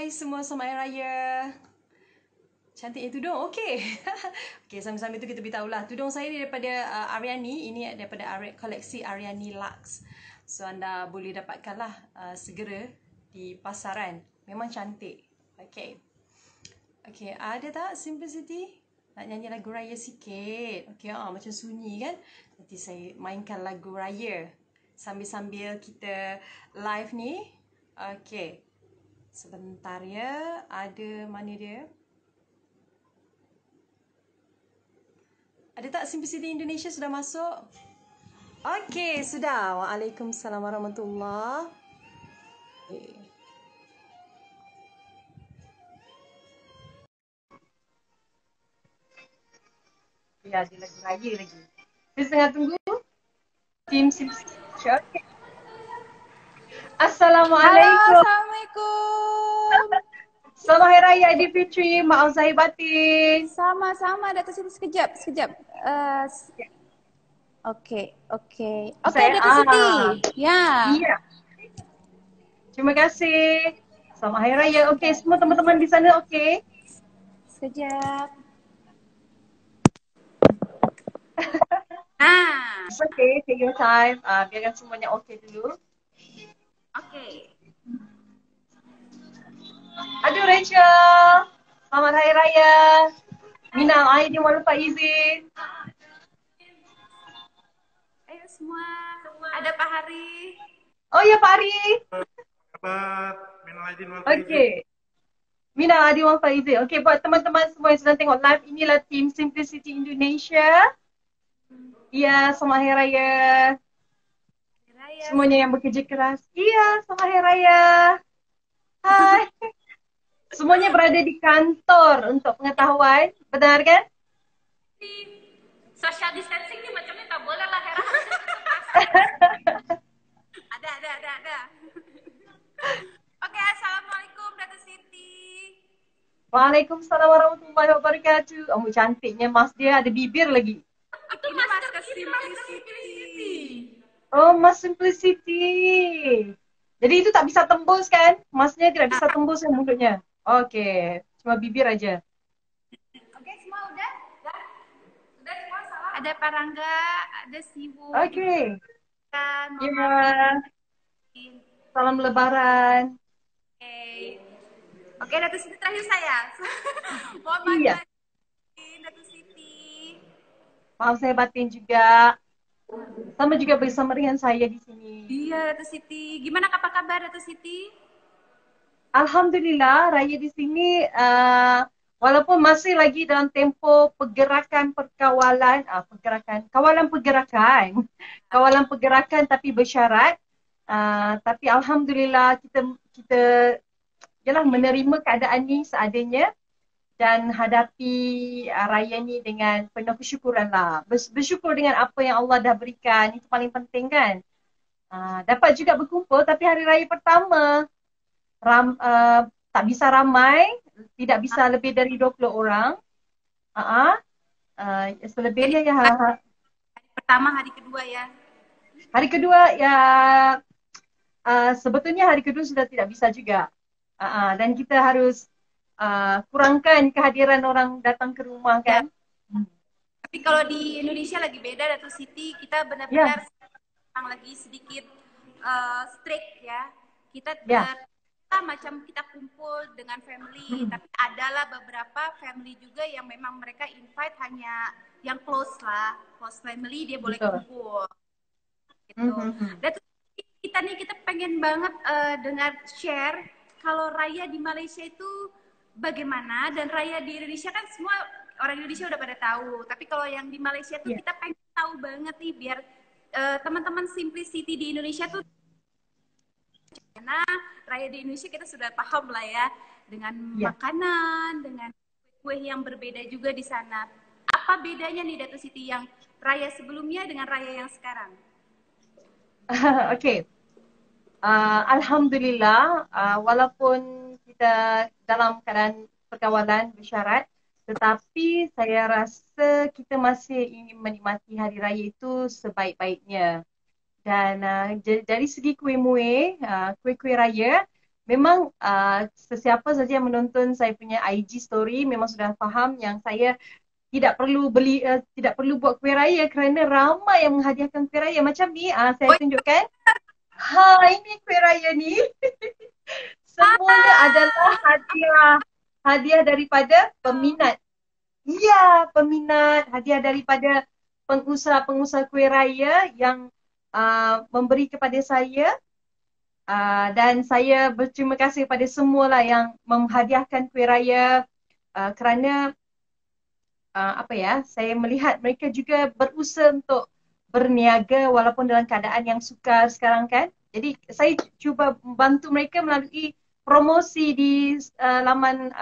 Hai semua, selamat Hari Raya. Cantiknya tudung, okey. Okey, sambil-sambil tu kita beritahulah. Tudung saya ni daripada Aryani. Ini daripada koleksi Aryani Lux. So anda boleh dapatkanlah segera di pasaran. Memang cantik. Okey. Okey, ada tak Simplicity? Nak nyanyi lagu raya sikit. Okey, macam sunyi kan? Nanti saya mainkan lagu raya sambil-sambil kita live ni. Okey. Sebentar ya. Ada mana dia? Ada tak Simplicity Indonesia sudah masuk? Okey, sudah. Waalaikumsalam warahmatullahi. Okay. Ya, ada lagu raya lagi. Kita tengah tunggu. Tim Simplicity. Okay. Assalamualaikum. Halo, Assalamualaikum. Selamat Hari Raya Aidilfitri. Maaf zahir batin. Sama-sama, Datuk Siti. Sekejap. Okey, Saya, Datuk Siti. Ya. Iya. Terima kasih. Selamat Hari Raya. Okey, semua teman-teman di sana okey? Sekejap. It's okay, take your time. Biarkan semuanya okey dulu. Okey. Aduh Rachel. Selamat Hari Raya. Minal aidin wal faizin. Ayo semua. Ada Pak Hari. Oh ya Pak Ari. Kabar, minal aidin wal faizin. Okey. Minal aidin wal faizin. Okey, buat teman-teman semua yang sedang tengok live, inilah tim Simplicity Indonesia. Ya, selamat Hari Raya. Semuanya yang bekerja keras. Iya, selamat Hari Raya. Hai. Semuanya berada di kantor untuk pengetahuan. Benar kan? Social distancing ni macam ni tak boleh lah, Hera. Ada. Okey, Assalamualaikum Datuk Siti. Waalaikumsalam warahmatullahi wabarakatuh. Oh, cantiknya mas dia ada bibir lagi. Itu masker Simplicity. Oh, Mas Simplicity. Jadi itu tak bisa tembus kan? Masnya tidak bisa tembus kan mulutnya? Okey, cuma bibir aja. Okey, semua udah? Sudah semua salah. Ada Parangga, ada Siwu. Okey. Mohon Ya. maaf. Salam Lebaran. Okey, Datuk Siti terakhir saya. Mohon maaf. Iya. Datuk Siti. Maaf saya batin juga. Sama juga bersama dengan saya di sini. Iya, Datuk Siti. Gimana kabar Datuk Siti? Alhamdulillah, raya di sini walaupun masih lagi dalam tempo pergerakan perkawalan, kawalan pergerakan tapi bersyarat. Tapi alhamdulillah kita ialah menerima keadaan ni seadanya dan hadapi raya ni dengan penuh kesyukuran lah. Bersyukur dengan apa yang Allah dah berikan, itu paling penting kan. Dapat juga berkumpul tapi hari raya pertama tak bisa ramai, tidak bisa lebih dari 20 orang. Selebihnya ya Hari pertama, hari kedua ya. Hari kedua ya sebetulnya hari kedua sudah tidak bisa juga. Dan kita harus kurangkan kehadiran orang datang ke rumah kan. Tapi kalau di Indonesia lagi beda Datuk Siti, kita benar-benar lagi sedikit strict ya. Kita macam kita kumpul dengan family, tapi adalah beberapa family juga yang memang mereka invite hanya yang close family dia boleh kumpul. Gitu. Datuk Siti, kita pengen banget dengar share kalau raya di Malaysia itu bagaimana dan raya di Indonesia kan semua orang Indonesia udah pada tahu, tapi kalau yang di Malaysia tuh kita pengen tahu banget nih biar teman-teman Simplicity di Indonesia tuh karena raya di Indonesia kita sudah paham lah ya dengan makanan, dengan kue yang berbeda juga di sana. Apa bedanya nih Datuk Siti yang raya sebelumnya dengan raya yang sekarang? Okey. Alhamdulillah, walaupun kita dalam keadaan perkawalan bersyarat, tetapi saya rasa kita masih ingin menikmati hari raya itu sebaik-baiknya. Dan dari segi kuih-muih, kuih-kuih raya, memang sesiapa saja yang menonton saya punya IG story memang sudah faham yang saya tidak perlu beli, tidak perlu buat kuih raya kerana ramai yang menghadiahkan kuih raya macam ni. Saya tunjukkan. Ha, ini kuih raya ni. Semuanya adalah hadiah. Hadiah daripada peminat. Ya, peminat. Hadiah daripada pengusaha-pengusaha kuih raya yang memberi kepada saya. Dan saya berterima kasih kepada semualah yang menghadiahkan kuih raya kerana saya melihat mereka juga berusaha untuk berniaga walaupun dalam keadaan yang sukar sekarang kan. Jadi saya cuba membantu mereka melalui promosi di laman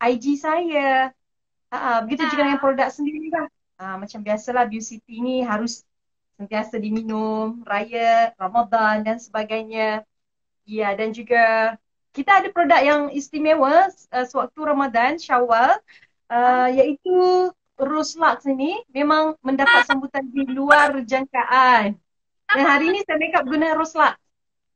IG saya. Begitu juga dengan produk sendiri lah. Macam biasalah Beauty ni harus sentiasa diminum, raya, Ramadan dan sebagainya. Ya, dan juga kita ada produk yang istimewa sewaktu Ramadan, Syawal, iaitu Rose Lux ini memang mendapat sambutan di luar jangkaan. Dan hari ini saya make up guna Rose Lux.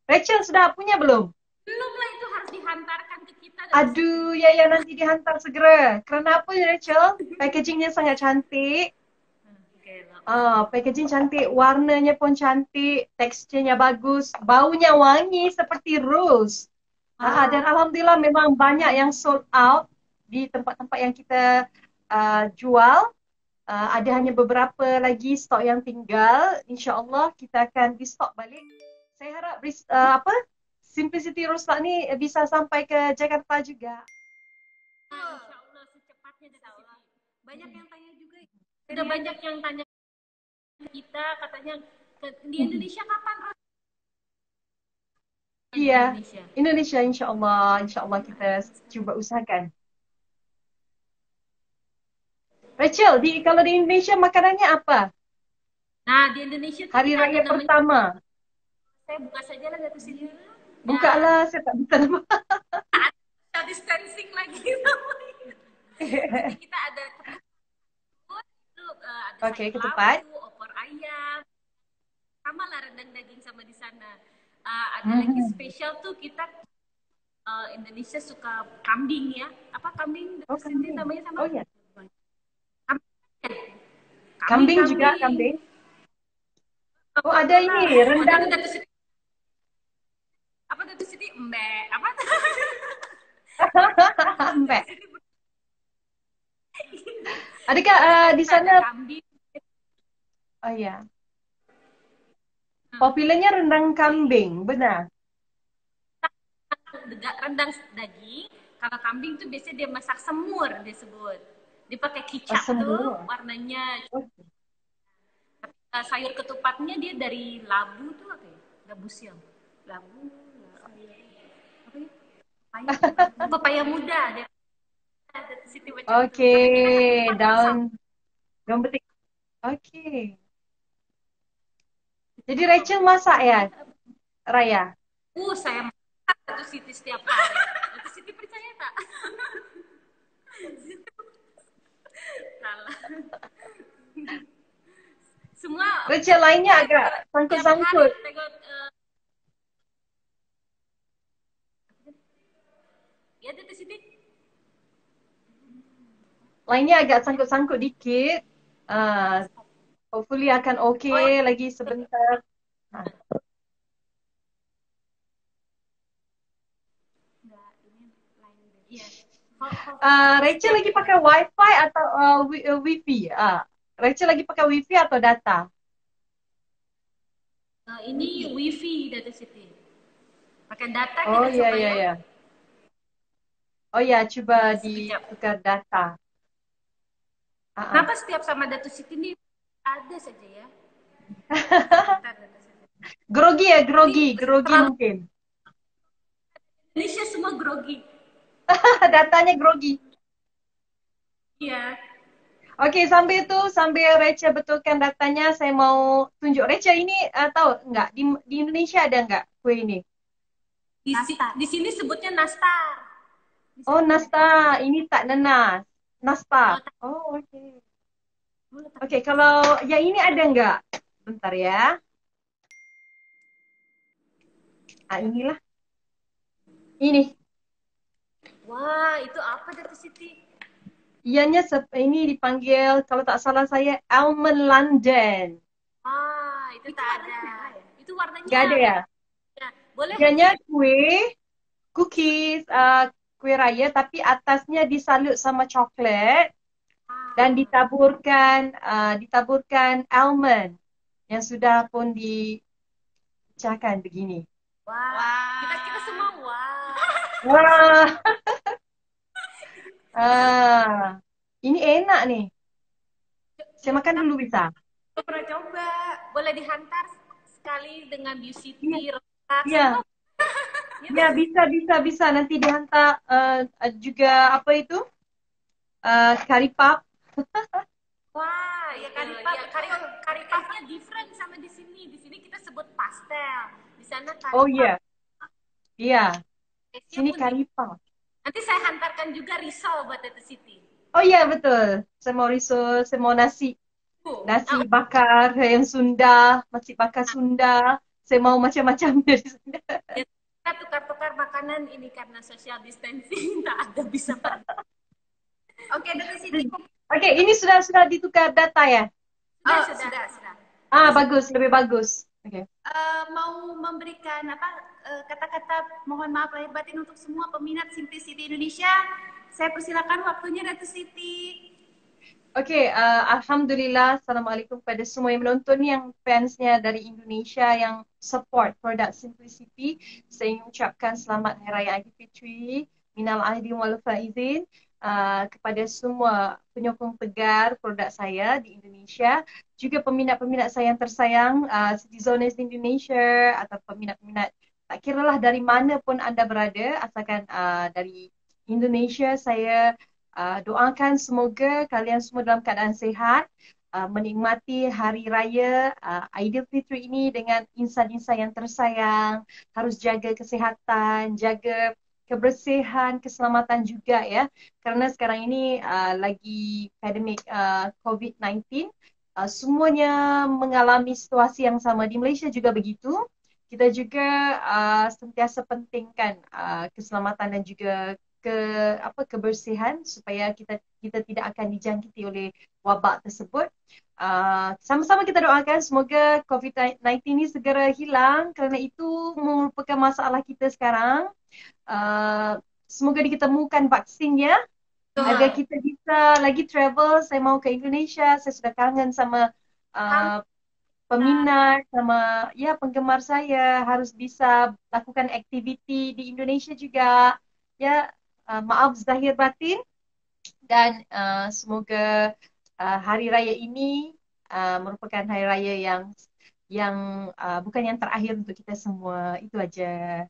Rachel sudah punya belum? Belum lah, itu harus dihantarkan ke kita. Aduh, ya nanti dihantar segera. Kerana apa Rachel? Packagingnya sangat cantik. Packaging cantik, warnanya pun cantik, teksturnya bagus, baunya wangi seperti rose. Dan alhamdulillah memang banyak yang sold out di tempat-tempat yang kita jual. Ada hanya beberapa lagi stok yang tinggal. InsyaAllah kita akan restock balik. Saya harap Simplicity Rose Lux ni bisa sampai ke Jakarta juga. InsyaAllah secepatnya. Banyak yang tanya juga. Sudah banyak yang tanya kita, katanya di Indonesia kapan? Iya, Indonesia insyaAllah kita cuba usahakan. Rachel, kalau di Indonesia makanannya apa? Nah, di Indonesia hari raya pertama. Saya buka saja lah dari sini. Buka lah, saya tak bisa nama. Ada distancing lagi. Jadi kita ada ketupat, opor ayam, sama lah rendang daging sama di sana. Ada lagi spesial tuh kita Indonesia suka kambing ya. Apa kambing? Kambing namanya sama? Oh ya. Kambing juga kambing. Oh ada ini rendang. Apa Datu Siti? Mbak. Apa? Mbak. Adakah di sana? Kambing. Oh ya. Popularnya rendang kambing, benar? Rendang daging. Kalau kambing tuh biasanya dia masak semur disebut. Dia pakai kicap tuh warnanya. Sayur ketupatnya dia dari labu tuh apa ya? Labu siang. Labu. Pepaya muda. Oke, daun petik. Oke. Jadi Rachel masak ya, Raya? Saya masak Datu Siti setiap hari. Datu Siti percaya tak? Salah. Semua. Rachel lainnya agak sangkut-sangkut. Ya Datu Siti. Lainnya agak sangkut-sangkut dikit. Hopefully akan okay lagi sebentar. Rachel lagi pakai wifi atau wifi? Rachel lagi pakai wifi atau data? Ini wifi Datu Siti. Pakai data kita coba ya. Oh ya, coba ditukar data. Kenapa setiap sama Datu Siti ini ada saja ya? Grogi ya, grogi mungkin. Indonesia semua grogi. Datanya grogi. Iya. Oke, sambil Rachel betulkan datanya, saya mau tunjuk. Rachel ini tahu nggak di Indonesia ada nggak kue ini? Di sini sebutnya nastar. Oh, nastar. Ini tak nanas. Nastar. Oh, oke. Oke, kalau yang ini ada nggak? Bentar ya. Inilah. Ini. Wah, itu apa Datu Siti? Ianya ini dipanggil, kalau tak salah saya, Almond London. Ah, itu tak ada. Itu warnanya. Nggak ada ya? Ya, boleh. Ianya cookies, kue raya, tapi atasnya disalut sama coklat dan ditaburkan almond yang sudah pun dipecahkan begini. Wah. Kita semua wah. Wah, ini enak nih. Saya makan dulu bisa? Aku pernah coba. Boleh dihantar sekali dengan Beauty Iya. Relax. Iya. Ya, bisa. Nanti dihantar juga apa itu? Curry puff. Wah, ya curry puffnya different sama di sini. Di sini kita sebut pastel. Di sana curry Oh puff. iya. Iya. Taste-nya Sini pun curry puff. Nanti saya hantarkan juga risol buat Datu Siti. Oh iya, betul. Saya mau risol, saya mau nasi. Nasi bakar yang Sunda, nasi bakar Sunda. Saya mau macam-macam dari Sunda. Kita tukar-tukar makanan ini karena social distancing tak ada bisa pergi. Oke, Datu Siti. Oke, ini sudah ditukar data ya? Sudah. Bagus, lebih bagus. Oke. Mau memberikan kata-kata mohon maaf lahir batin untuk semua peminat Simplicity Indonesia. Saya persilakan waktunya Datu Siti. Oke, alhamdulillah, assalamualaikum kepada semua yang menonton, yang fansnya dari Indonesia yang support produk Simplicity. Saya ingin ucapkan selamat Hari Raya Aidilfitri, minal aidin wal faizin kepada semua penyokong tegar produk saya di Indonesia, juga peminat-peminat saya yang tersayang, Citizones di Indonesia atau peminat-peminat tak kiralah dari mana pun anda berada, asalkan dari Indonesia. Saya doakan semoga kalian semua dalam keadaan sihat, menikmati hari raya Aidilfitri ini dengan insan-insan yang tersayang. Harus jaga kesihatan, jaga kebersihan, keselamatan juga ya. Kerana sekarang ini lagi pandemik COVID-19, semuanya mengalami situasi yang sama. Di Malaysia juga begitu. Kita juga sentiasa pentingkan keselamatan dan juga kebersihan supaya kita tidak akan dijangkiti oleh wabak tersebut. Sama-sama kita doakan semoga COVID-19 ini segera hilang, kerana itu merupakan masalah kita sekarang. Semoga diketemukan vaksinnya agar kita bisa lagi travel. Saya mau ke Indonesia, saya sudah kangen sama peminat, sama penggemar saya. Harus bisa lakukan aktiviti di Indonesia juga. Ya, maaf zahir batin, dan semoga hari raya ini merupakan hari raya yang bukan yang terakhir untuk kita semua. Itu aja.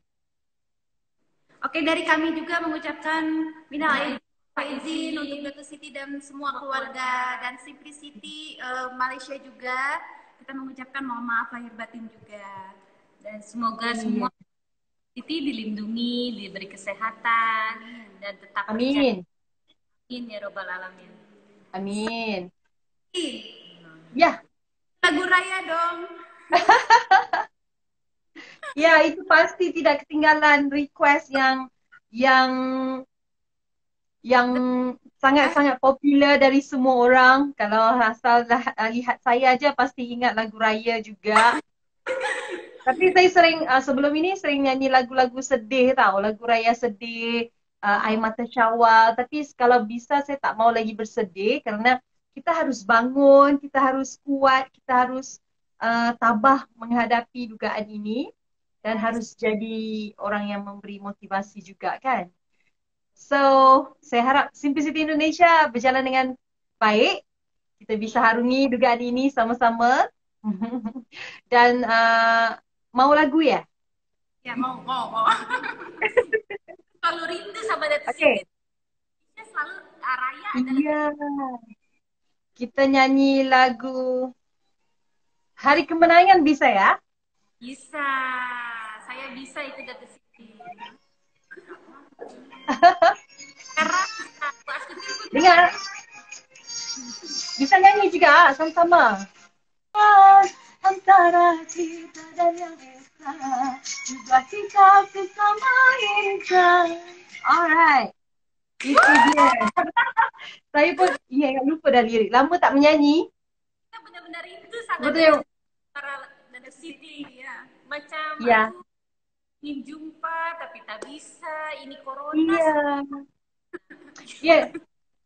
Oke, dari kami juga mengucapkan minal aidin untuk Datu Siti dan semua keluarga dan Simplicity Malaysia juga. Kita mengucapkan mohon maaf lahir batin juga. Dan semoga semua Siti dilindungi, diberi kesehatan, dan tetap Amin. Amin ya robbal alamin. Amin. Ya. Lagu raya dong. Ya, itu pasti tidak ketinggalan request yang sangat-sangat popular dari semua orang. Kalau asal lihat saya aja pasti ingat lagu raya juga. Tapi saya sebelum ini sering nyanyi lagu-lagu sedih tau, lagu raya sedih, Air Mata Syawal. Tapi kalau bisa saya tak mau lagi bersedih kerana kita harus bangun, kita harus kuat, kita harus tabah menghadapi dugaan ini dan harus jadi orang yang memberi motivasi juga kan. So, saya harap Simplicity Indonesia berjalan dengan baik. Kita bisa harungi dugaan ini sama-sama. Dan mau lagu ya? Ya, mau. Kalau rindu sama Datu Siti, selalu raya adalah. Iya. Kita nyanyi lagu Hari Kemenangan bisa ya? Bisa. Saya bisa itu Datu Siti. Dengar. Bisa nyanyi juga sama-sama. Antara kita dan yang esa, Juga kita bersama insan. Alright. Itu dia. Saya pun lupa dah lirik. Lama tak menyanyi. Kita benar-benar itu sangat Betul. para Dada Siti ya. Macam Ya. aku ingin jumpa tapi tak bisa. Ini corona. Iya. Ya.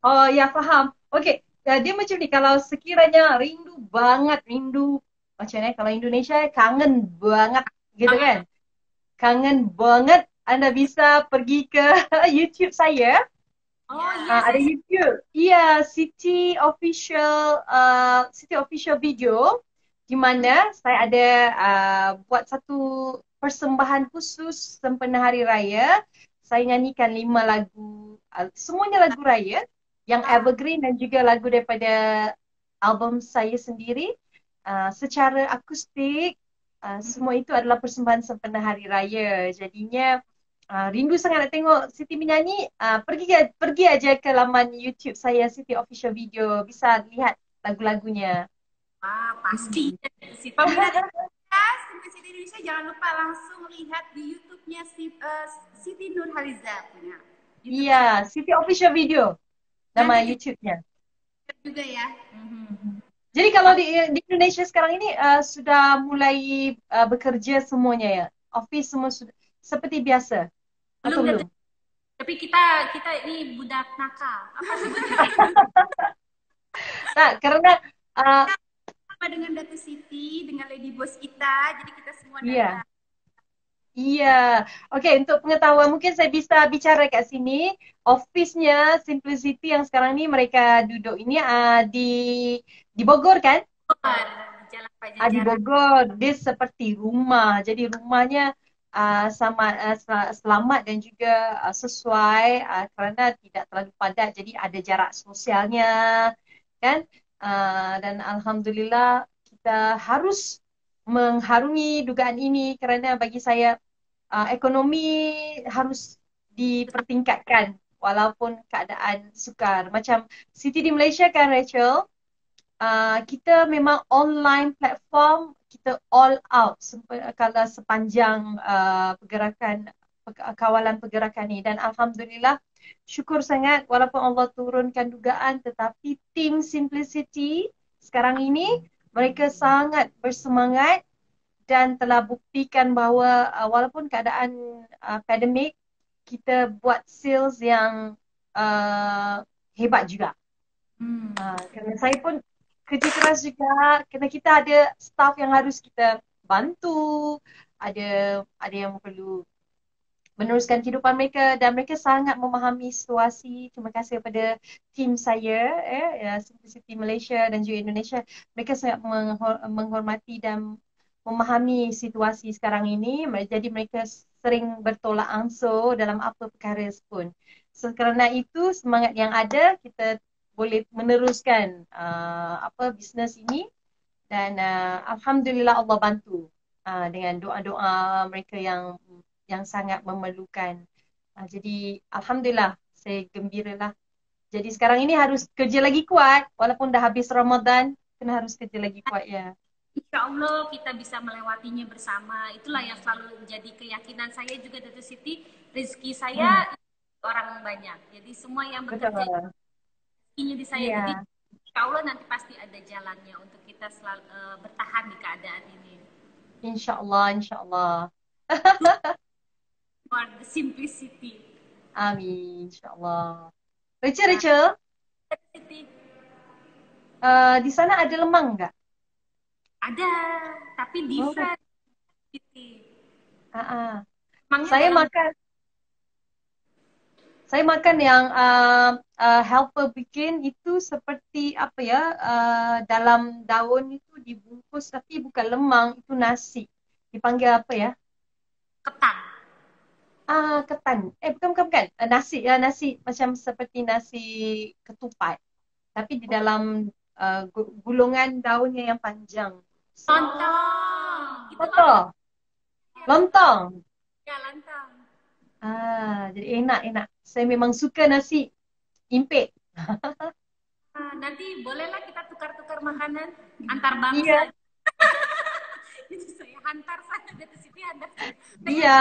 Oh ya, faham. Okey. Dia macam ni, kalau sekiranya rindu banget, rindu macam ni, kalau Indonesia kangen banget gitu kan. Kangen banget, anda bisa pergi ke YouTube saya. Oh iya, Ada YouTube. Iya, Siti Official Video, di mana saya ada buat satu persembahan khusus sempena Hari Raya. Saya nyanyikan 5 lagu, semuanya lagu raya yang evergreen dan juga lagu daripada album saya sendiri secara akustik. Semua itu adalah persembahan sempena Hari Raya. Jadinya rindu sangat nak tengok Siti menyanyi, pergi aja ke laman YouTube saya, Siti Official Video, bisa lihat lagu-lagunya. Wah, pasti. Peminat Simplicity Indonesia jangan lupa langsung lihat di YouTube-nya Siti Nurhaliza punya. Iya, Siti Official Video nama YouTube-nya. Juga ya. Jadi kalau di Indonesia sekarang ini sudah mulai bekerja semuanya ya. Office semua sudah seperti biasa. Atau belum? Tapi kita ini budak nakal. Apa sebenarnya? Nah, karena sama dengan Datu Siti, dengan Lady Boss kita, jadi kita semua iya. Iya. Okey, untuk pengetahuan mungkin saya bisa bicara kat sini. Office-nya Simplicity yang sekarang ni mereka duduk ini di Bogor kan? di Jalan Pajajaran. Di Bogor. Dia seperti rumah. Jadi rumahnya selamat dan juga sesuai kerana tidak terlalu padat. Jadi ada jarak sosialnya kan? Dan alhamdulillah kita harus mengharungi dugaan ini kerana bagi saya ekonomi harus dipertingkatkan walaupun keadaan sukar. Macam Siti di Malaysia kan, Rachel, kita memang online platform, kita all out kalau sepanjang pergerakan kawalan pergerakan ni, dan alhamdulillah syukur sangat walaupun Allah turunkan dugaan, tetapi tim Simplicity sekarang ini mereka sangat bersemangat dan telah buktikan bahawa walaupun keadaan pandemik, kita buat sales yang hebat juga. Kerana saya pun kerja keras juga, kerana kita ada staff yang harus kita bantu, ada yang perlu meneruskan kehidupan mereka dan mereka sangat memahami situasi. Terima kasih kepada tim saya, Simplicity Malaysia dan juga Indonesia. Mereka sangat menghormati dan memahami situasi sekarang ini, jadi mereka sering bertolak ansur dalam apa perkara pun. So kerana itu semangat yang ada, kita boleh meneruskan bisnes ini dan alhamdulillah Allah bantu dengan doa-doa mereka yang sangat memerlukan. Jadi alhamdulillah saya gembiralah. Jadi sekarang ini harus kerja lagi kuat walaupun dah habis Ramadan, kena harus kerja lagi kuat ya. Insya Allah kita bisa melewatinya bersama. Itulah yang selalu menjadi keyakinan saya juga, Datu Siti. Rezeki saya orang banyak. Jadi semua yang bekerja rezekinya di saya. Jadi insya Allah nanti pasti ada jalannya untuk kita selalu bertahan di keadaan ini. Insya Allah, insya Allah. For the simplicity. Amin, insya Allah. Rachel, di sana ada lemang enggak? Ada, tapi different. Saya makan yang helper bikin itu seperti apa ya, dalam daun itu dibungkus tapi bukan lemang, itu nasi. Dipanggil apa ya? Ketan. Ketan. Bukan. Nasi macam seperti nasi ketupat. Tapi di dalam gulungan daunnya yang panjang. Lontong. Betul. Lontong. Ya, lontong. Jadi enak. Saya memang suka nasi impit. Nanti bolehlah kita tukar-tukar makanan antar bangsa. Iya. Itu saya hantar saya Datuk Siti hantar saya. Iya.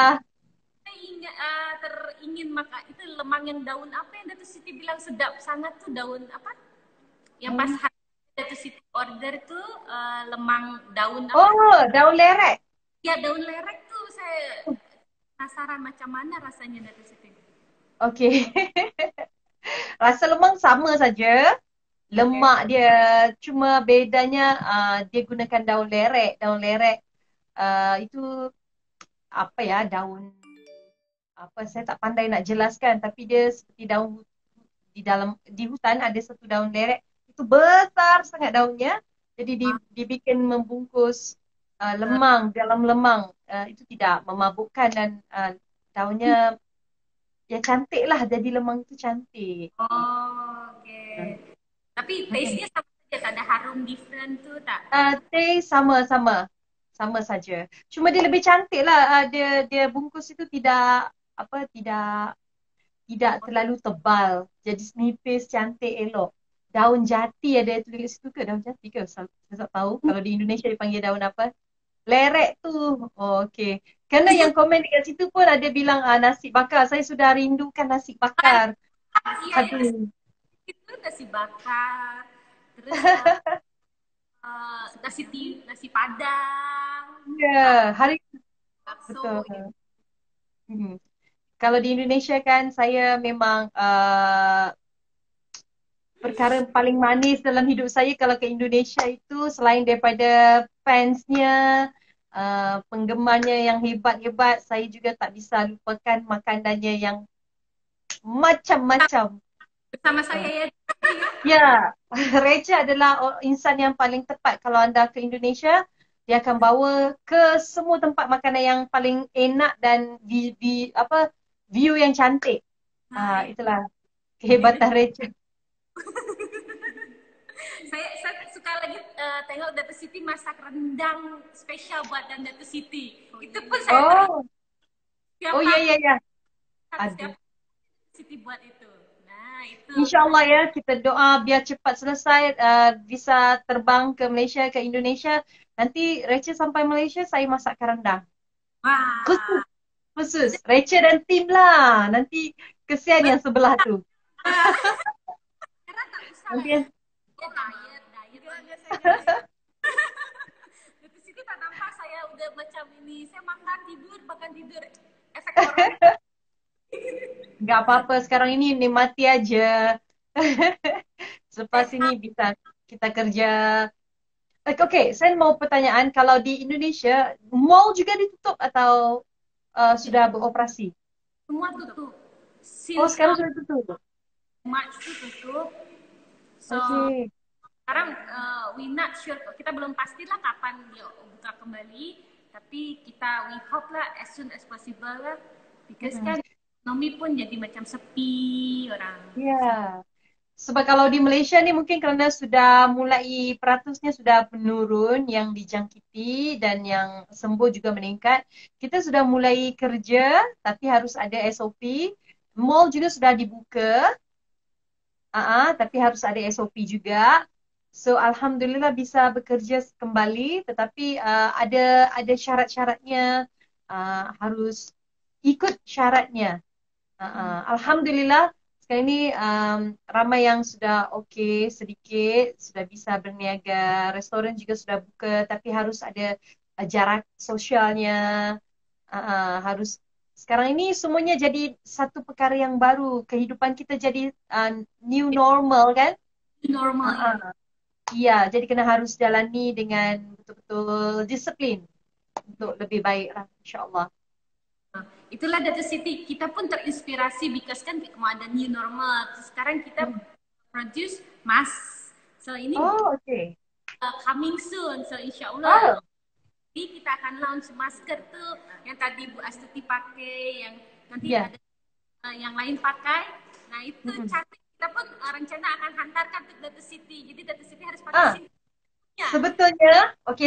Saya ingat teringin maka itu lemang yang daun apa yang Datuk Siti bilang sedap sangat tuh daun apa? Yang pas Datuk Siti order tuh lemang daun apa? Oh, daun lerek. Ya daun lerek tuh saya penasaran macam mana rasanya Datuk Siti. Okey. Rasa lemang sama saja. Lemak dia cuma bedanya dia gunakan daun lerek. Daun lerek itu apa ya, daun apa, saya tak pandai nak jelaskan, tapi dia seperti daun di hutan ada satu daun lerek, itu besar sangat daunnya, jadi dibikin membungkus lemang, dalam lemang. Itu tidak memabukkan dan daunnya ya cantik lah, jadi lemang itu cantik. Oh, oke. Tapi taste-nya sama saja, tak ada harum different tuh tak? Taste sama-sama, sama saja. Cuma dia lebih cantik lah. Dia bungkus itu tidak apa, tidak terlalu tebal. Jadi nipis, cantik, elok. Daun jati ada tulis situ ke? Daun jati ke? Saya tak tahu. Kalau di Indonesia dipanggil daun apa? Lerek tu. Oh, okey. Kerana yang komen dekat situ pun ada bilang nasi bakar. Saya sudah rindukan nasi bakar. Iya, Aduh. itu nasi bakar. Terus nasi padang, Ya, hari bakso. betul. Gitu. Kalau di Indonesia kan saya memang perkara paling manis dalam hidup saya kalau ke Indonesia itu selain daripada fansnya, penggemarnya yang hebat-hebat, saya juga tak bisa lupakan makanannya yang macam-macam. Bersama saya ya. Ya, Reja adalah insan yang paling tepat kalau anda ke Indonesia. Dia akan bawa ke semua tempat makanan yang paling enak dan view yang cantik. Itulah kehebatan Reja. Saya suka lagi tengok Datuk Siti masak rendang spesial buat dan Datuk Siti. Itu pun saya Oh ya. setiap Siti buat itu. Nah, itu. InsyaAllah ya, kita doa biar cepat selesai, bisa terbang ke Malaysia, ke Indonesia. Nanti Rachel sampai Malaysia, saya masakkan rendang. Wah. Khusus. Rachel dan tim lah. Nanti kesian yang sebelah tu. Karena tak usah Nanti lah. Diet. Datuk Siti tak nampak saya udah macam ini. Saya makan tidur. Efek corona. Nggak apa-apa, sekarang ini nikmati aja. Selepas ini bisa kita kerja. Okey, saya mau pertanyaan, kalau di Indonesia, mall juga ditutup atau sudah beroperasi? Semua tutup. Sekarang sudah tutup. March tu tutup. So, sekarang we not sure. Kita belum pastilah kapan dia buka kembali. Tapi we hope lah as soon as possible lah. Because kan ekonomi pun jadi macam sepi orang. Ya. Sebab kalau di Malaysia ni mungkin kerana sudah mulai peratusnya sudah menurun, yang dijangkiti dan yang sembuh juga meningkat. Kita sudah mulai kerja tapi harus ada SOP. Mall juga sudah dibuka. Tapi harus ada SOP juga. So alhamdulillah bisa bekerja kembali, tetapi ada syarat-syaratnya, harus ikut syaratnya. Alhamdulillah sekarang ni ramai yang sudah okey sedikit, sudah bisa berniaga, restoran juga sudah buka, tapi harus ada jarak sosialnya. Harus sekarang ini semuanya jadi satu perkara yang baru, kehidupan kita jadi new normal kan? Normal. Ya, jadi kena harus jalani dengan betul-betul disiplin untuk lebih baik lah, insyaAllah. Itulah Datuk Siti, kita pun terinspirasi because kan mau ada new normal. Sekarang kita produce mask. So ini okay. Coming soon. So insyaAllah kita akan launch masker tu yang tadi Bu Astuti pakai, yang nanti ada yang lain pakai. Nah itu cantik. Kita pun rencana akan hantarkan ke Datuk Siti. Jadi Datuk Siti harus pakai sini.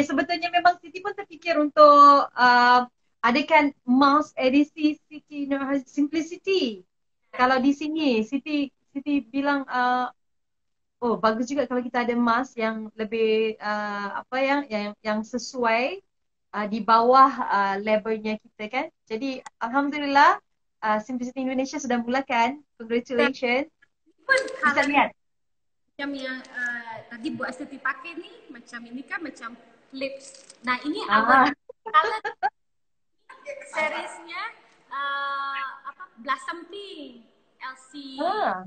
Sebetulnya memang Siti pun terfikir untuk adakan mask edisi Siti Simplicity. Kalau di sini Siti bilang bagus juga kalau kita ada mask yang lebih yang sesuai di bawah labelnya kita kan. Jadi Alhamdulillah Simplicity Indonesia sudah mulakan. Congratulations. Pun Bisa color lihat. macam yang tadi Bu Astuti pakai nih, macam ini kan macam lips. Nah ini Ah. our color seriesnya apa Blossom Pink, LC Ah.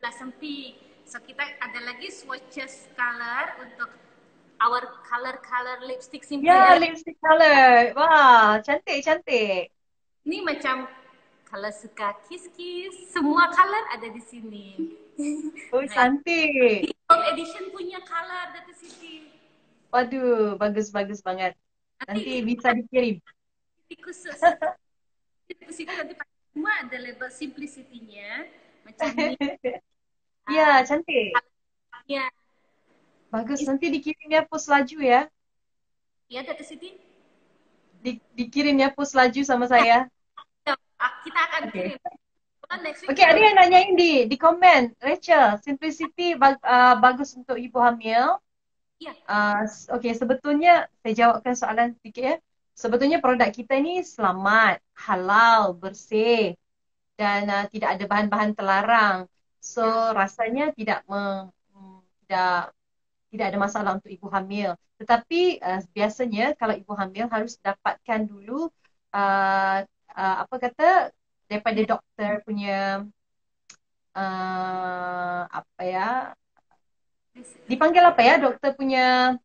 Blossom Pink. So kita ada lagi swatches color untuk our color lipstick simple. Ya, lipstick color. Wah, cantik. Ini macam kalau suka kiss-kiss, semua color ada di sini. Oh, cantik. Gold edition punya color dari sini. Waduh, bagus banget. Nanti bisa dikirim. Khusus. Itu nanti semua ada label simplicity-nya macam ini. Ya, cantik. Ya. Bagus, nanti dikirimnya post laju ya. Ya, dari sini. Dikirimnya post laju sama saya. Kita akan kirim. Oke, ada yang nanyain di komen. Rachel, Simplicity bagus untuk ibu hamil. Ya. Oke, sebetulnya saya jawabkan soalan sedikit ya. Sebetulnya produk kita ini selamat, halal, bersih dan tidak ada bahan-bahan terlarang. So rasanya tidak ada masalah untuk ibu hamil. Tetapi biasanya kalau ibu hamil harus dapatkan dulu apa kata daripada doktor punya apa ya? Dipanggil apa ya doktor punya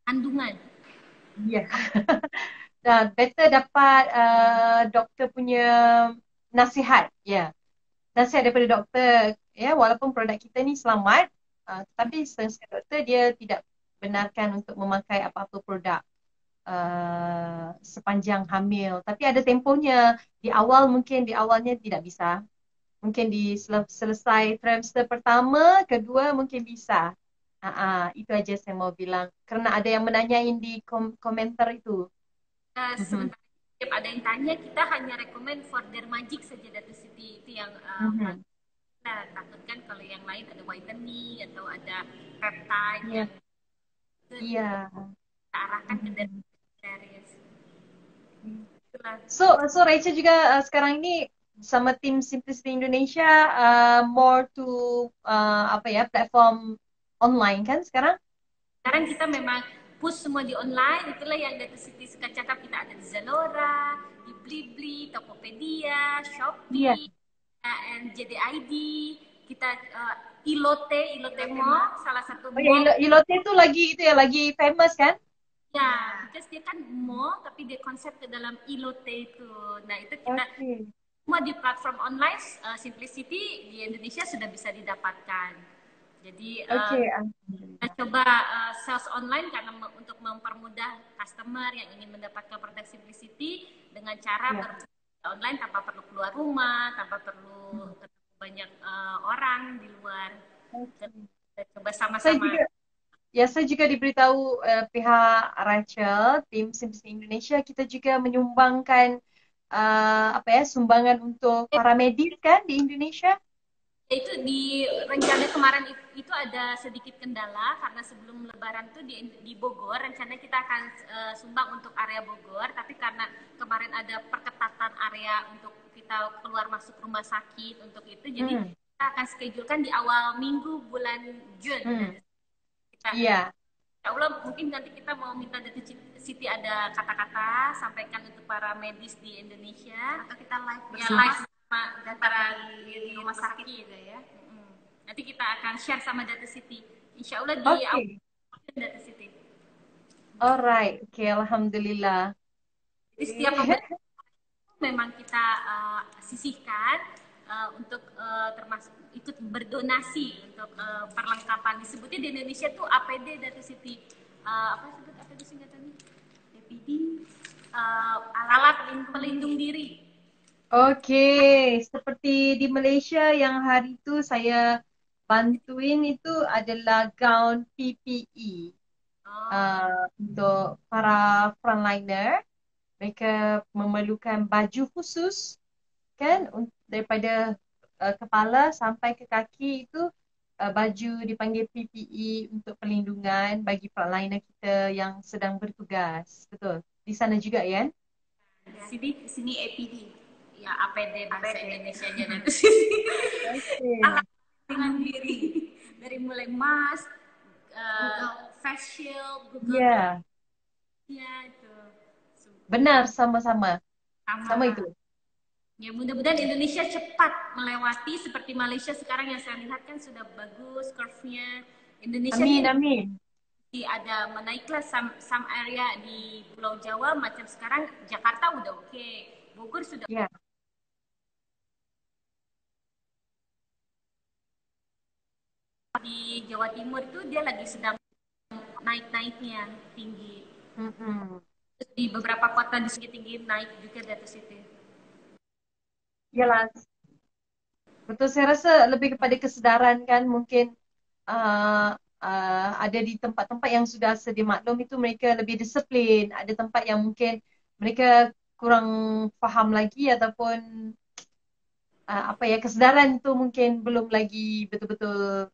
kandungan. Iya. Nah, better dapat doktor punya nasihat, ya. Nasihat daripada doktor, ya. Walaupun produk kita ni selamat, tapi setengah doktor dia tidak benarkan untuk memakai apa-apa produk sepanjang hamil. Tapi ada tempohnya. Di awalnya tidak bisa. Mungkin di selesai trimester pertama, kedua mungkin bisa. Itu aja saya mau bilang. Karena ada yang menanyain di komentar itu. Sebentar, setiap ada yang tanya, kita hanya rekomend for Dermagic saja Datu Siti. Itu yang kita takutkan kalau yang lain ada whitening atau ada peptide yang kita arahkan ke Dermagic. So Rachel juga sekarang ini sama tim Simplicity Indonesia more to platform online kan sekarang? Sekarang kita memang push semua di online. Itulah yang Datu Siti suka cakap, kita ada di Zalora, di Blibli, Tokopedia, Shopee, and JDID. Kita Ilote Mall, salah satu mall. Ilote itu lagi famous kan? Ya, because dia kan mall tapi dia konsep ke dalam Ilote itu. Nah, itu kita semua di platform online Simplicity di Indonesia sudah bisa didapatkan. Jadi kita coba sales online karena untuk mempermudah customer yang ingin mendapatkan produk Simplicity dengan cara online tanpa perlu keluar rumah, tanpa perlu ketemu banyak orang di luar. Kita coba sama-sama. Saya juga diberitahu pihak Rachel, tim Simplicity Indonesia, kita juga menyumbangkan sumbangan untuk para medis kan di Indonesia. Itu di rencana kemarin itu ada sedikit kendala karena sebelum Lebaran tuh di Bogor rencananya kita akan sumbang untuk area Bogor, tapi karena kemarin ada perketatan area untuk kita keluar masuk rumah sakit untuk itu, jadi kita akan schedulekan di awal minggu bulan Jun. Ya Allah, mungkin nanti kita mau minta Datu Siti ada kata-kata sampaikan untuk para medis di Indonesia atau kita live bersama antara di rumah sakit juga ya. Nanti kita akan share sama Datu Siti. Insya Allah di awal Datu Siti. Alright, alhamdulillah. Jadi setiap memang kita sisihkan untuk termasuk ikut berdonasi untuk perlengkapan. Disebutnya di Indonesia tuh APD Datu Siti. Apa disebut APD singkatannya? APD, alat pelindung diri. Oke, seperti di Malaysia yang hari itu saya bantuin itu adalah gown PPE untuk para frontliner. Mereka memerlukan baju khusus kan daripada kepala sampai ke kaki itu baju dipanggil PPE untuk perlindungan bagi frontliner kita yang sedang bertugas. Betul. di sana juga ya. Sini APD. Ya, APD bahasa Indonesia-nya dan sini. Alat mandiri. Dari mulai mask, face shield, Google Ya, itu. benar, sama-sama. Sama itu. Ya, mudah-mudahan Indonesia cepat melewati seperti Malaysia sekarang yang saya lihat kan sudah bagus curve-nya. Indonesia Amin, ini amin. ada menaiklah some area di Pulau Jawa macam sekarang Jakarta udah oke. Bogor sudah Ya. di Jawa Timur itu dia lagi sedang naik-naiknya tinggi. Terus di beberapa kota di sini tinggi naik juga di atas itu. Yalah. Betul, saya rasa lebih kepada kesedaran kan mungkin ada di tempat-tempat yang sudah sedia maklum itu mereka lebih disiplin. Ada tempat yang mungkin mereka kurang faham lagi ataupun kesedaran itu mungkin belum lagi betul-betul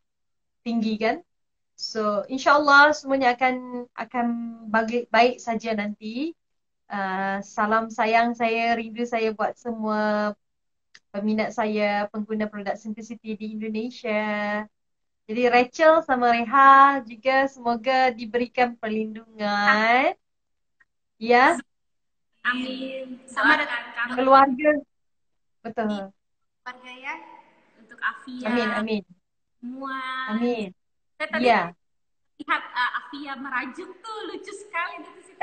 tinggi kan. So insyaAllah semuanya akan baik saja nanti. Salam sayang saya, rindu saya buat semua peminat saya, pengguna produk Simplicity di Indonesia. Jadi Rachel sama Reha juga semoga diberikan perlindungan. Ya. Amin. Sama dengan kami. Keluarga. Betul. Keluarga ya. Untuk Afia. Amin, amin. Semua. Amin. Saya tadi Ya. lihat Afia merajuk tuh lucu sekali di situ.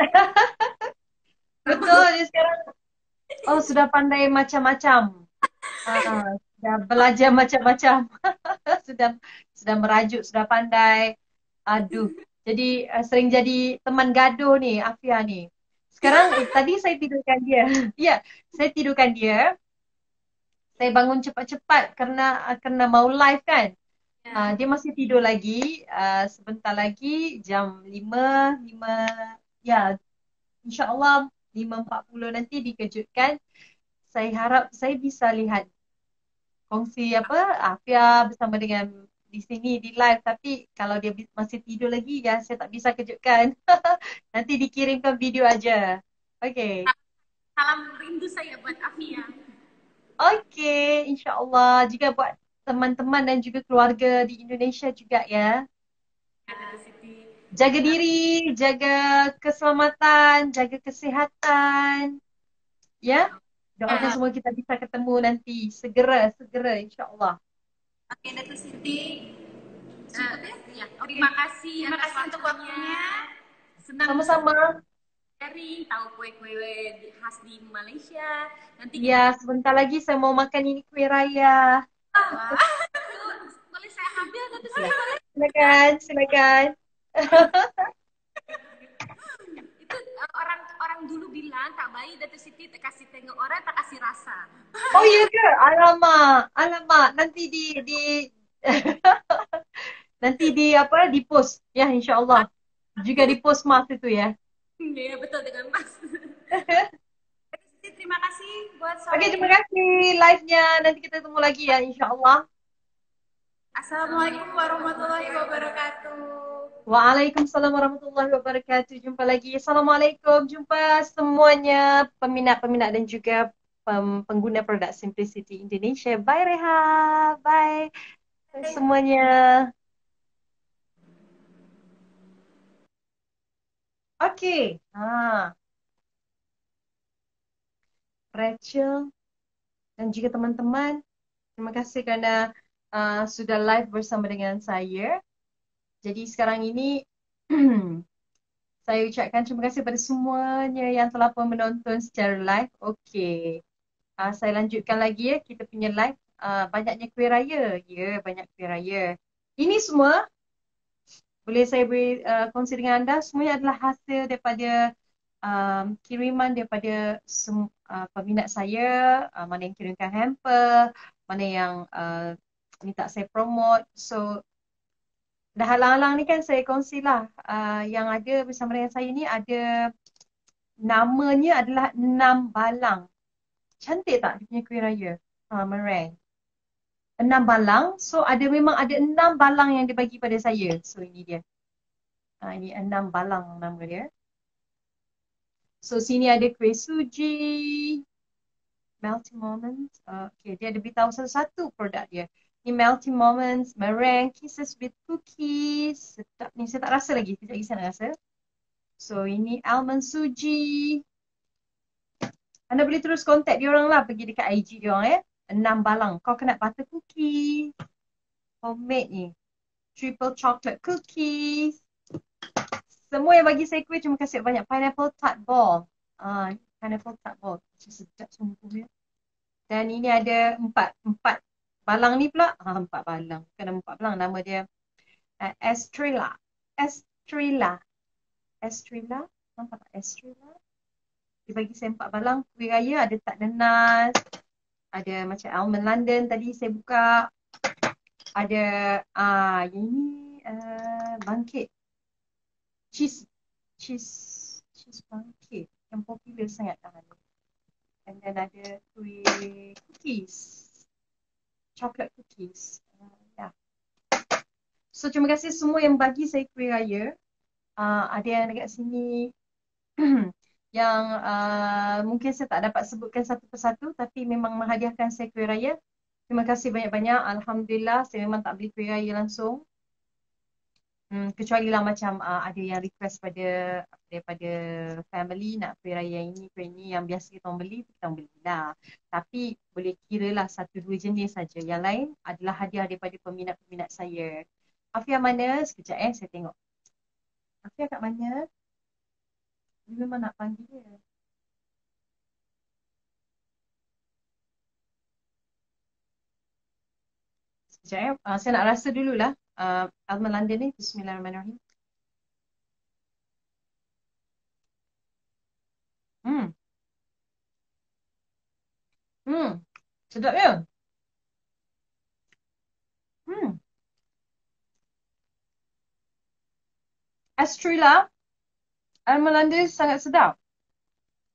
Betul, dia sekarang sudah pandai macam-macam. Sudah belajar macam-macam. sudah merajuk, sudah pandai. Aduh. Jadi sering jadi teman gaduh nih Afia nih. Sekarang tadi saya tidurkan dia. Ya, saya tidurkan dia. Saya bangun cepat-cepat karena mau live kan. Dia masih tidur lagi. Sebentar lagi jam 5 ya, insya-Allah 5.40 nanti dikejutkan. Saya harap saya bisa lihat kongsi Afia bersama dengan di sini di live, tapi kalau dia masih tidur lagi ya saya tak bisa kejutkan. Nanti dikirimkan video aja. Okey. Salam rindu saya buat Afia. Okey, insya-Allah juga buat teman-teman dan juga keluarga di Indonesia juga ya. Jaga diri, jaga keselamatan, jaga kesihatan. Ya. Doakan semua kita bisa ketemu nanti segera insya-Allah. Oke, Datuk Siti. Terima kasih untuk waktunya. Senang sama-sama. Sharing, tahu kue-kue khas di Malaysia. Nanti ya, sebentar lagi saya mau makan ini kue raya. Boleh saya ambil Datuk Siti? Silakan. Itu orang dulu bilang tak baik Datuk Siti tak kasih tengok orang, tak kasih rasa. Oh iya ke? Alamak. Nanti nanti di post ya, insya-Allah. Juga di post mas itu ya. Iya, betul dengan mas. Terima kasih buat sore. Oke, terima kasih live-nya. Nanti kita ketemu lagi ya, insya-Allah. Assalamualaikum warahmatullahi wabarakatuh. Waalaikumsalam warahmatullahi wabarakatuh. Jumpa lagi. Assalamualaikum. Jumpa semuanya peminat-peminat dan juga pengguna produk Simplicity Indonesia. Bye Reha. Bye semuanya. Okey. Rachel dan juga teman-teman, terima kasih kerana sudah live bersama dengan saya. Jadi sekarang ini saya ucapkan terima kasih kepada semuanya yang telah pun menonton secara live. Okey. Saya lanjutkan lagi ya kita punya live. Banyaknya kuih raya. Ya, banyak kuih raya. Ini semua boleh saya beri kongsi dengan anda, semuanya adalah hasil daripada kiriman daripada peminat saya, mana yang kirimkan hamper, mana yang minta saya promote. So dah halang-halang ni kan saya kongsilah. Yang ada bersama dengan saya ni ada namanya adalah 6 balang. Cantik tak dia punya kuih raya? Meringue. 6 balang. So memang ada 6 balang yang dibagi pada saya. So ini dia. Ini 6 balang nama dia. So sini ada kuih suji, Melting Moments. Okay, dia ada beritahu satu-satu produk dia. Ni Melting Moments, meringue, kisses with cookies. Sedap ni, saya tak rasa lagi. Sekejap lagi saya nak rasa. So ini almond suji. Anda boleh terus contact diorang lah, pergi dekat IG diorang 6 balang. Kau kena butter cookie. Homemade ni. Triple chocolate cookies. Semua yang bagi saya kuih, terima kasih banyak. Pineapple tart ball. Pineapple tart ball. Sedap sungguh ya. Dan ini ada empat balang ni pula. 4 balang. Bukan 4 balang. Nama dia Estrella. Estrella. Estrella. Nampak tak? Estrella. Dia bagi saya 4 balang. Kuih raya ada tak nanas. Ada macam almond London tadi saya buka. Ada ini bangkit. Cheese bangkit. Yang popular sangat lah ni. And then ada kuih cookies. Chocolate cookies. Yeah. So terima kasih semua yang bagi saya kuih raya. Ada yang dekat sini yang mungkin saya tak dapat sebutkan satu persatu tapi memang menghadiahkan saya kuih raya. Terima kasih banyak-banyak. Alhamdulillah saya memang tak beli kuih raya langsung. Kecuali lah macam ada yang request daripada family nak kuih raya ini, kuih ini yang biasa kita beli lah. Tapi boleh kira lah 1-2 jenis saja. Yang lain adalah hadiah daripada peminat-peminat saya. Afia mana? Sekejap saya tengok. Afia kat mana? Dia memang nak panggil dia. Sekejap saya nak rasa dululah. Almond London ni. Bismillahirrahmanirrahim. Sedap ya. Estrella. Almond London sangat sedap.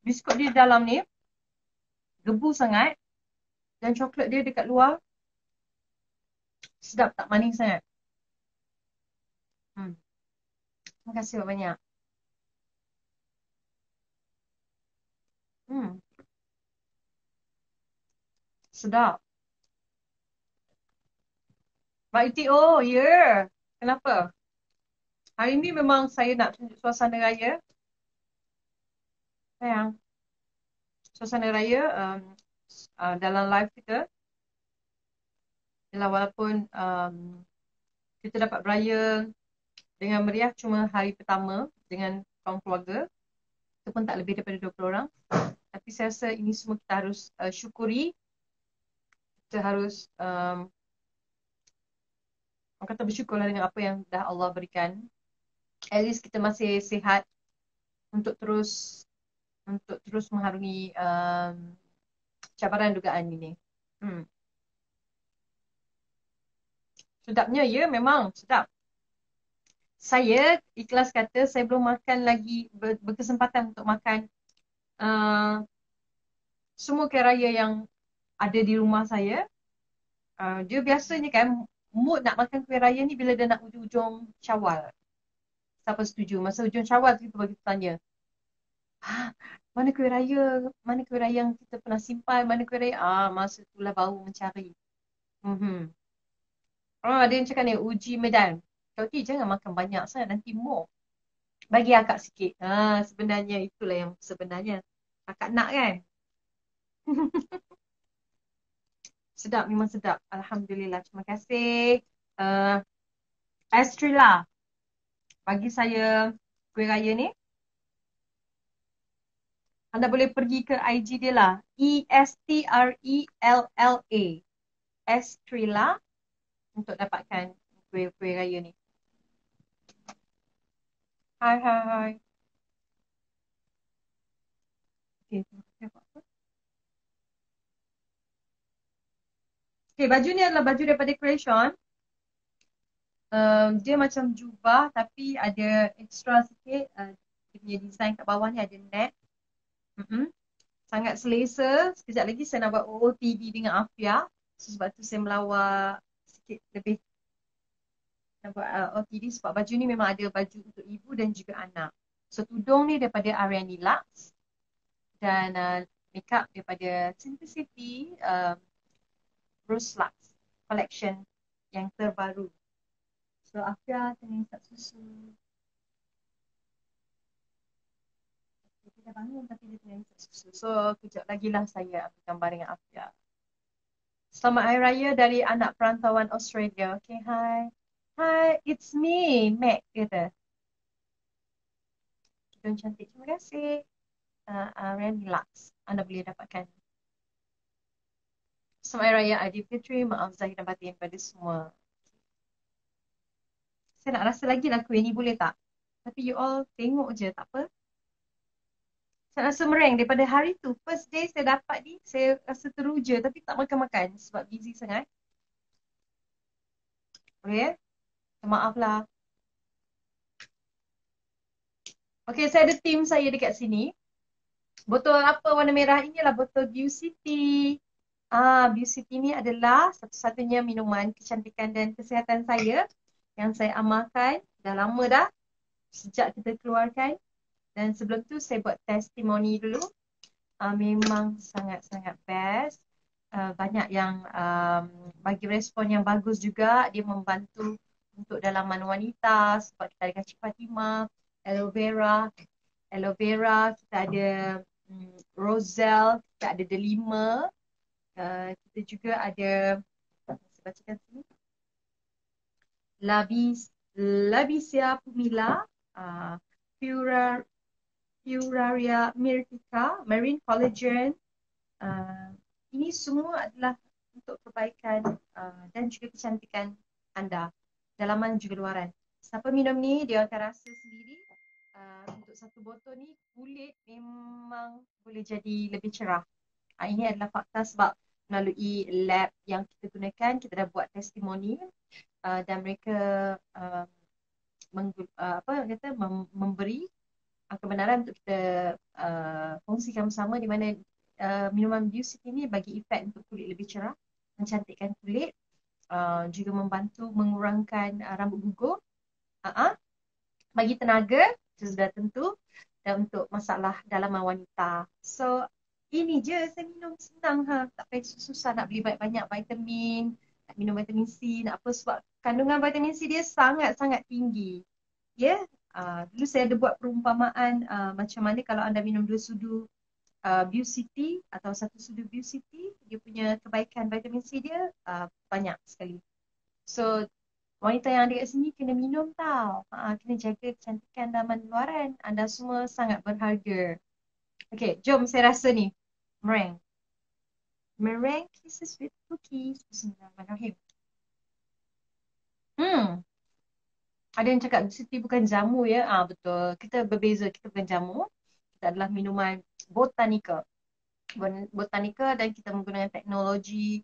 Biskut dia dalam ni gebu sangat. Dan coklat dia dekat luar sedap, tak manis sangat. Terima kasih banyak. Sedap. Mak Iti, oh ya. Yeah. Kenapa? Hari ni memang saya nak tunjuk suasana raya. Sayang. Suasana raya dalam live kita. Yalah, walaupun kita dapat beraya dengan meriah cuma hari pertama dengan kaum keluarga. Itu pun tak lebih daripada 20 orang. Tapi saya rasa ini semua kita harus syukuri. Kita harus orang kata bersyukurlah dengan apa yang dah Allah berikan. At least kita masih sihat untuk terus mengharungi cabaran dugaan ini. Sedapnya, ya memang sedap. Saya ikhlas kata saya belum makan lagi, berkesempatan untuk makan semua kuih raya yang ada di rumah saya. Dia biasanya kan mood nak makan kuih raya ni bila dia nak ujung-ujung Syawal. Siapa setuju? Masa ujung Syawal kita bagi tanya, mana kuih raya yang kita pernah simpan, mana kuih raya? Masa itulah baru mencari. Ada yang cakap ni, uji medan. Kauti jangan makan banyak sangat, nanti mood. Bagi akak sikit. Sebenarnya itulah yang sebenarnya akak nak kan. Sedap, memang sedap. Alhamdulillah. Terima kasih. Estrella bagi saya kuih raya ni. Anda boleh pergi ke IG dia lah. Estrella. Estrella. Untuk dapatkan kuih raya ni. Hai. Okay, baju ni adalah baju daripada Creation. Dia macam jubah tapi ada extra sikit. Dia punya design kat bawah ni ada net. Sangat selesa. Sekejap lagi saya nak buat OOTD dengan Afia. Sebab tu saya melawar sikit lebih. Nak buat OOTD sebab baju ni memang ada baju untuk ibu dan juga anak. So tudung ni daripada Ariani Lux. dan makeup daripada Simplicity Bruce Lux collection yang terbaru. So Afia tengah isap susu. Dia dah bangun tapi dia tengah isap susu. So kejap lagi lah saya ambil gambar dengan Afia. Selamat Hari Raya dari anak perantauan Australia. Okay, hi. Hi, it's me, Mac kata. Tudung cantik, terima kasih. Randy Lux, anda boleh dapatkan. Selamat Hari Raya Aidilfitri, maaf zahir dan batin pada semua. Saya nak rasa lagi lah kuih ni, boleh tak? Tapi you all tengok je, tak apa. Saya rasa meringue daripada hari tu. First day saya dapat ni, saya rasa teruja tapi tak makan-makan sebab busy sangat. Boleh ya? Maaf lah. Okay, saya ada tim saya dekat sini. Botol apa warna merah ini adalah botol Beaucity. Beaucity ni adalah satu-satunya minuman kecantikan dan kesihatan saya yang saya amalkan dah lama dah sejak kita keluarkan. Dan sebelum tu saya buat testimoni dulu. Memang sangat-sangat best. Banyak yang bagi respon yang bagus juga. Dia membantu untuk dalaman wanita sebab kita ada kacang Fatimah, aloe vera, kita ada roselle, kita ada delima, kita juga ada, saya bacakan sini, Labisia pumila, Furaria myrtica, marine collagen. Ini semua adalah untuk kebaikan dan juga kecantikan anda, dalaman juga luaran. Siapa minum ni, dia akan rasa sendiri. Untuk satu botol ni, kulit memang boleh jadi lebih cerah. Ini adalah fakta sebab melalui lab yang kita gunakan, kita dah buat testimoni dan mereka memberi kebenaran untuk kita kongsikan bersama di mana minuman Beaucity ini bagi efek untuk kulit lebih cerah, mencantikkan kulit, juga membantu mengurangkan rambut gugur, bagi tenaga, itu sudah tentu, dan untuk masalah dalaman wanita. So, ini je saya minum senang tak payah susah nak beli banyak-banyak vitamin, nak minum vitamin C, nak apa sebab kandungan vitamin C dia sangat-sangat tinggi. Ya, dulu saya ada buat perumpamaan macam mana kalau anda minum 2 sudu Beaucity atau 1 sudu Beaucity, dia punya kebaikan vitamin C dia banyak sekali. So, wanita yang ada kat sini kena minum tau. Kena jaga kecantikan dalaman luaran. Anda semua sangat berharga. Okay, jom saya rasa ni. Meringue. Meringue kisses with cookies. Bismillahirrahmanirrahim. Ada yang cakap Beaucity bukan jamu ya. Betul. Kita berbeza. Kita bukan jamu. Kita adalah minuman botanica. Botanica dan kita menggunakan teknologi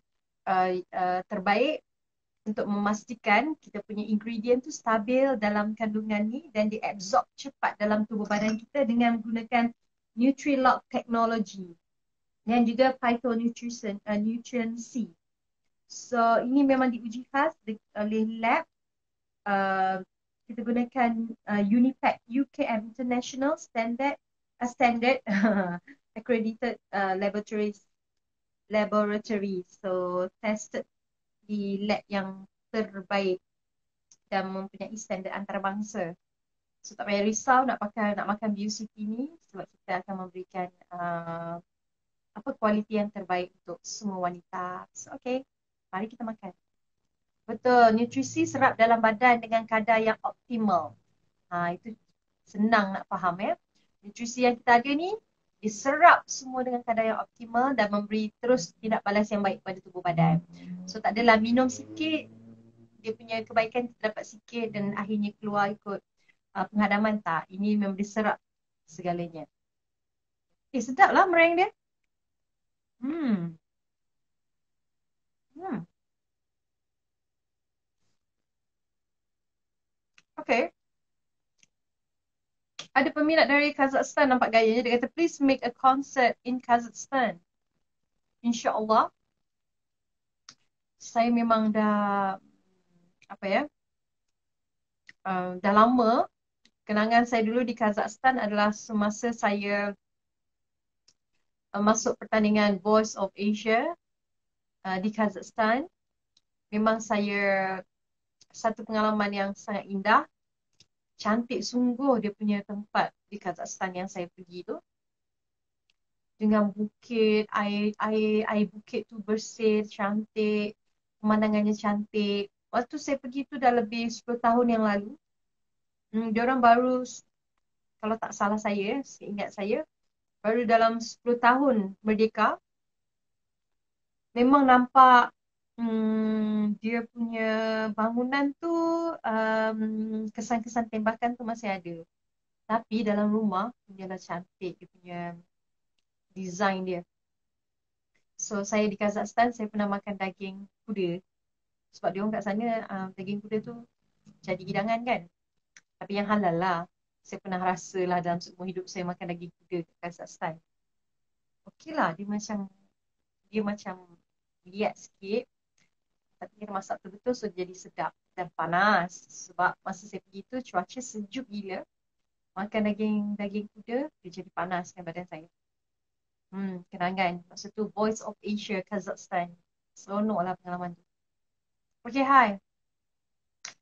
terbaik untuk memastikan kita punya ingredient tu stabil dalam kandungan ni dan diabsorb cepat dalam tubuh badan kita dengan menggunakan Nutri-Lock technology dan juga phytonutrition nutrient C. So ini memang diuji khas oleh lab. Kita gunakan Unipack UKM International Standard accredited laboratory. So tested di lab yang terbaik dan mempunyai standard antarabangsa. So tak payah risau nak makan Beaucity ni sebab kita akan memberikan kualiti yang terbaik untuk semua wanita. So okay, mari kita makan. Betul, nutrisi serap dalam badan dengan kadar yang optimal. Itu senang nak faham ya. Nutrisi yang kita ada ni diserap semua dengan kadar yang optimal dan memberi terus tindak balas yang baik pada tubuh badan. So tak adalah minum sikit, dia punya kebaikan kita dapat sikit dan akhirnya keluar ikut penghadaman. Tak, ini memang diserap segalanya. Sedap lah meringue dia. Okay. Ada peminat dari Kazakhstan nampak gayanya. Dia kata, please make a concert in Kazakhstan. InsyaAllah. Saya memang dah, dah lama. Kenangan saya dulu di Kazakhstan adalah semasa saya masuk pertandingan Voice of Asia di Kazakhstan. Memang satu pengalaman yang sangat indah. Cantik sungguh dia punya tempat di Kazakhstan yang saya pergi tu. Dengan bukit, air bukit tu bersih, cantik, pemandangannya cantik. Waktu saya pergi tu dah lebih 10 tahun yang lalu. Diorang baru, kalau tak salah saya, seingat saya, baru dalam 10 tahun merdeka. Memang nampak dia punya bangunan tu, kesan-kesan tembakan tu masih ada. Tapi dalam rumah, dia dah cantik dia punya design dia. So saya di Kazakhstan, saya pernah makan daging kuda. Sebab dia orang kat sana daging kuda tu jadi hidangan kan. Tapi yang halal lah. Saya pernah rasa lah dalam seumur hidup saya makan daging kuda di Kazakhstan. Okey lah, dia macam liat sikit. Tapi dia masak betul-betul so jadi sedap dan panas. Sebab masa saya pergi tu cuaca sejuk gila. Makan daging kuda, dia jadi panas kan badan saya. Kenangan. Masa tu Voice of Asia, Kazakhstan. Seronok lah pengalaman tu. Okay, hai.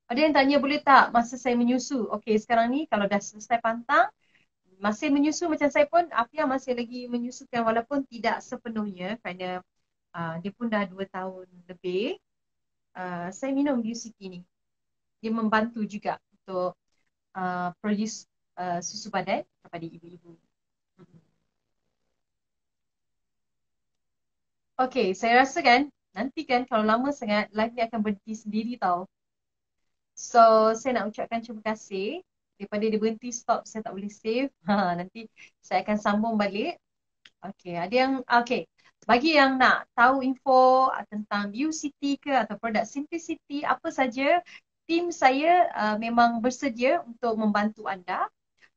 Ada yang tanya boleh tak masa saya menyusu? Okay, sekarang ni kalau dah selesai pantang, masih menyusu macam saya pun, Afia masih lagi menyusukan walaupun tidak sepenuhnya kerana dia pun dah 2 tahun lebih. Saya minum UCT ni. Dia membantu juga untuk produce susu badan kepada ibu-ibu. Okay, saya rasa kan, nanti kan kalau lama sangat, live ni akan berhenti sendiri tau. So, saya nak ucapkan terima kasih. Daripada dia berhenti stop, saya tak boleh save. Nanti saya akan sambung balik. Okay, bagi yang nak tahu info tentang UCT ke atau produk Simplicity, apa saja, tim saya memang bersedia untuk membantu anda.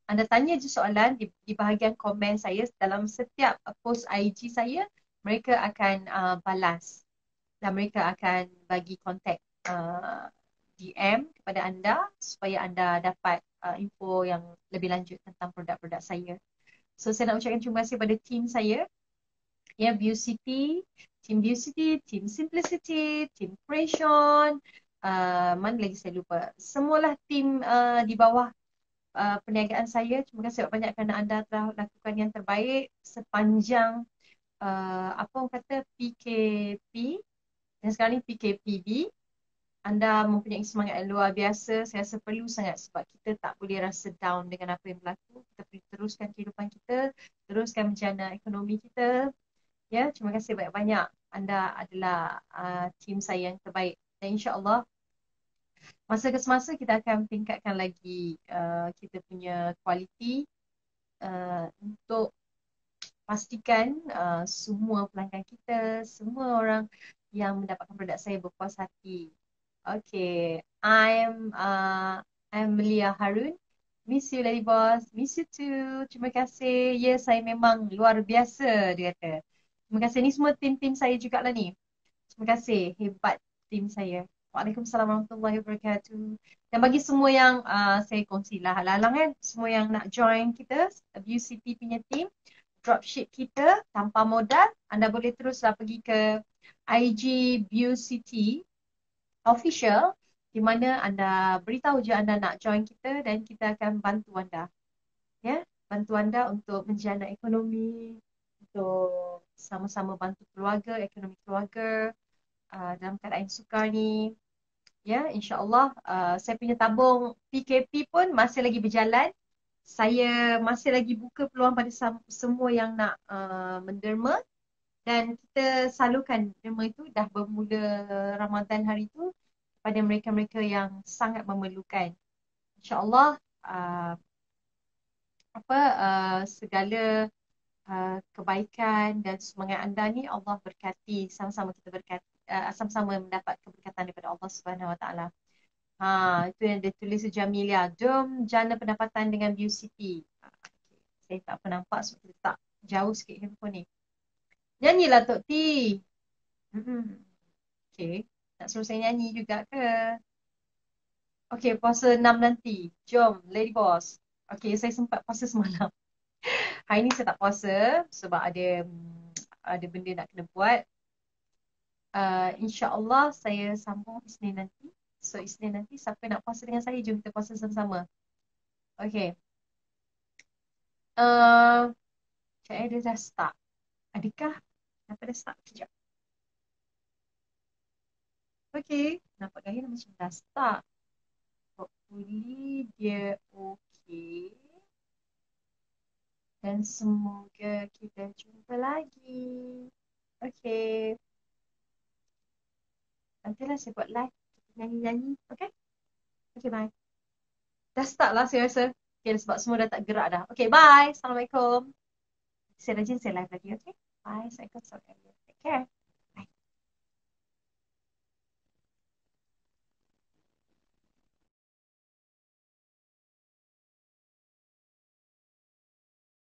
Anda tanya je soalan di bahagian komen saya dalam setiap post IG saya. Mereka akan balas dan mereka akan bagi kontak DM kepada anda supaya anda dapat info yang lebih lanjut tentang produk-produk saya. So saya nak ucapkan terima kasih pada tim saya, ya, Beaucity, Team Beaucity, Team Simplicity, Team Creation, mana lagi saya lupa. Semualah tim di bawah perniagaan saya. Terima kasih banyak kerana anda telah lakukan yang terbaik sepanjang apa orang kata PKP dan sekarang ni PKPB. Anda mempunyai semangat yang luar biasa. Saya rasa perlu sangat sebab kita tak boleh rasa down dengan apa yang berlaku. Kita perlu teruskan kehidupan kita, teruskan menjana ekonomi kita. Ya, terima kasih banyak-banyak. Anda adalah tim saya yang terbaik. Dan insya-Allah masa ke semasa kita akan tingkatkan lagi kita punya kualiti untuk pastikan semua pelanggan kita, semua orang yang mendapatkan produk saya berpuas hati. Okay, I'm Melia Harun. Miss you, Lady Boss. Miss you too. Terima kasih. Ya, saya memang luar biasa, dia kata. Terima kasih. Ni semua tim-tim saya jugalah ni. Terima kasih. Hebat tim saya. Waalaikumsalam warahmatullahi wabarakatuh. Dan bagi semua yang saya kongsilah halang kan, semua yang nak join kita, UCT punya team, dropship kita tanpa modal, anda boleh teruslah pergi ke IG BeauCity Official, di mana anda beritahu je anda nak join kita dan kita akan bantu anda. Ya, bantu anda untuk menjana ekonomi, untuk sama-sama bantu keluarga, ekonomi keluarga dalam keadaan sukar ni. Ya, insya-Allah saya punya tabung PKP pun masih lagi berjalan. Saya masih lagi buka peluang pada semua yang nak menderma dan kita salurkan derma itu dah bermula Ramadan hari itu kepada mereka-mereka yang sangat memerlukan. InsyaAllah segala kebaikan dan semangat anda ni Allah berkati, sama-sama kita berkati, sama-sama mendapat keberkatan daripada Allah Subhanahu Wa Taala. Itu yang dia tulis Jamilia. Jom jana pendapatan dengan UCT. Saya tak apa nampak sebab kita tak jauh sikit handphone ni. Nyanyilah Tok T. Okay. Nak suruh saya nyanyi juga ke? Okay, puasa 6 nanti. Jom, Lady Boss. Okay, saya sempat puasa semalam. hari ni saya tak puasa sebab ada benda nak kena buat. InsyaAllah saya sambung Isnin nanti. So Isnin nanti siapa nak puasa dengan saya, jom kita puasa sama-sama. Okay. Saya dah start. Adakah? Kenapa dah start? Sekejap. Okay. Nampak gaya macam dah start. Hopefully dia okay. Dan semoga kita jumpa lagi. Okay. Nantilah saya buat live. Nyanyi-nyanyi. Okay? Okay, bye. Dah start lah saya rasa. Okay, sebab semua dah tak gerak dah. Okay, bye. Assalamualaikum. Saya rajin saya live lagi. Okay? Bye. Assalamualaikum. Take care.